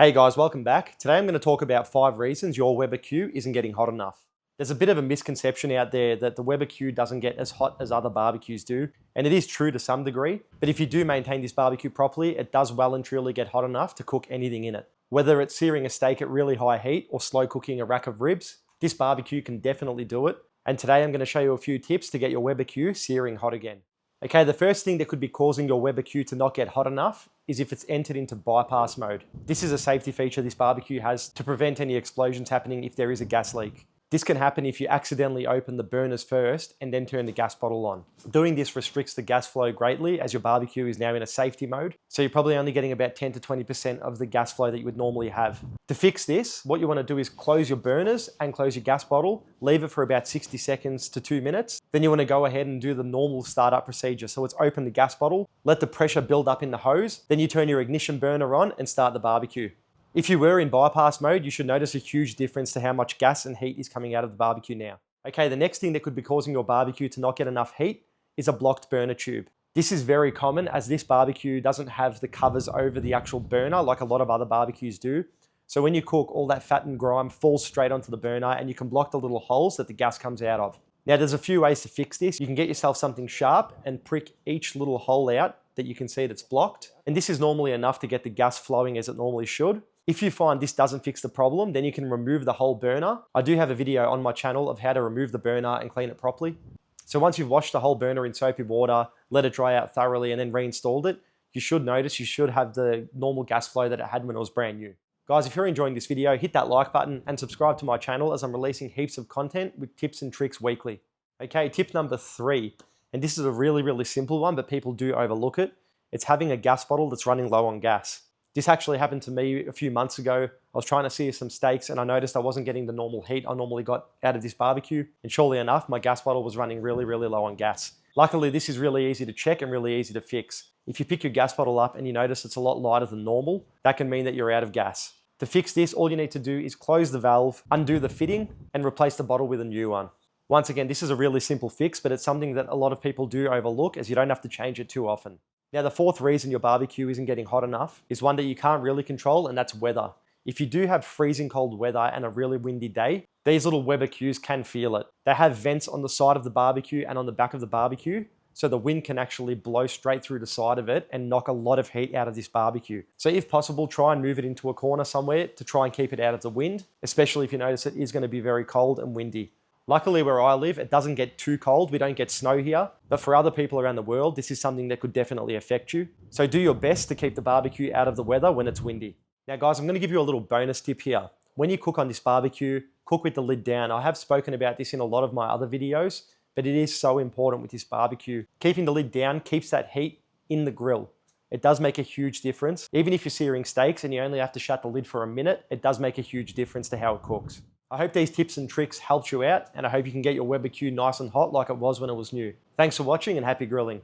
Hey guys, welcome back. Today I'm going to talk about 5 reasons your Weber Q isn't getting hot enough. There's a bit of a misconception out there that the Weber Q doesn't get as hot as other barbecues do, and it is true to some degree, but if you do maintain this barbecue properly, it does well and truly get hot enough to cook anything in it. Whether it's searing a steak at really high heat or slow cooking a rack of ribs, this barbecue can definitely do it, and today I'm going to show you a few tips to get your Weber Q searing hot again. Okay, the first thing that could be causing your Weber Q to not get hot enough is if it's entered into bypass mode. This is a safety feature this barbecue has to prevent any explosions happening if there is a gas leak. This can happen if you accidentally open the burners first and then turn the gas bottle on. Doing this restricts the gas flow greatly as your barbecue is now in a safety mode, so you're probably only getting about 10 to 20% of the gas flow that you would normally have. To fix this, what you want to do is close your burners and close your gas bottle, leave it for about 60 seconds to 2 minutes. Then you want to go ahead and do the normal startup procedure. So it's open the gas bottle, let the pressure build up in the hose, then you turn your ignition burner on and start the barbecue. If you were in bypass mode, you should notice a huge difference to how much gas and heat is coming out of the barbecue now. Okay, the next thing that could be causing your barbecue to not get enough heat is a blocked burner tube. This is very common as this barbecue doesn't have the covers over the actual burner like a lot of other barbecues do. So when you cook, all that fat and grime falls straight onto the burner and you can block the little holes that the gas comes out of. Now there's a few ways to fix this. You can get yourself something sharp and prick each little hole out that you can see that's blocked. And this is normally enough to get the gas flowing as it normally should. If you find this doesn't fix the problem, then you can remove the whole burner. I do have a video on my channel of how to remove the burner and clean it properly. So once you've washed the whole burner in soapy water, let it dry out thoroughly and then reinstalled it, you should notice you should have the normal gas flow that it had when it was brand new. Guys, if you're enjoying this video, hit that like button and subscribe to my channel as I'm releasing heaps of content with tips and tricks weekly. Okay, tip number 3, and this is a really simple one, but people do overlook it. It's having a gas bottle that's running low on gas. This actually happened to me a few months ago. I was trying to sear some steaks and I noticed I wasn't getting the normal heat I normally got out of this barbecue. And surely enough, my gas bottle was running really low on gas. Luckily, this is really easy to check and really easy to fix. If you pick your gas bottle up and you notice it's a lot lighter than normal, that can mean that you're out of gas. To fix this, all you need to do is close the valve, undo the fitting, and replace the bottle with a new one. Once again, this is a really simple fix, but it's something that a lot of people do overlook as you don't have to change it too often. Now, the 4th reason your barbecue isn't getting hot enough is one that you can't really control, and that's weather. If you do have freezing cold weather and a really windy day, these little Weber Qs can feel it. They have vents on the side of the barbecue and on the back of the barbecue, so the wind can actually blow straight through the side of it and knock a lot of heat out of this barbecue. So if possible, try and move it into a corner somewhere to try and keep it out of the wind, especially if you notice it is going to be very cold and windy. Luckily, where I live, it doesn't get too cold. We don't get snow here, but for other people around the world, this is something that could definitely affect you. So do your best to keep the barbecue out of the weather when it's windy. Now guys, I'm going to give you a little bonus tip here. When you cook on this barbecue, cook with the lid down. I have spoken about this in a lot of my other videos, but it is so important with this barbecue. Keeping the lid down keeps that heat in the grill. It does make a huge difference. Even if you're searing steaks and you only have to shut the lid for a minute, it does make a huge difference to how it cooks. I hope these tips and tricks helped you out, and I hope you can get your Weber Q nice and hot like it was when it was new. Thanks for watching and happy grilling.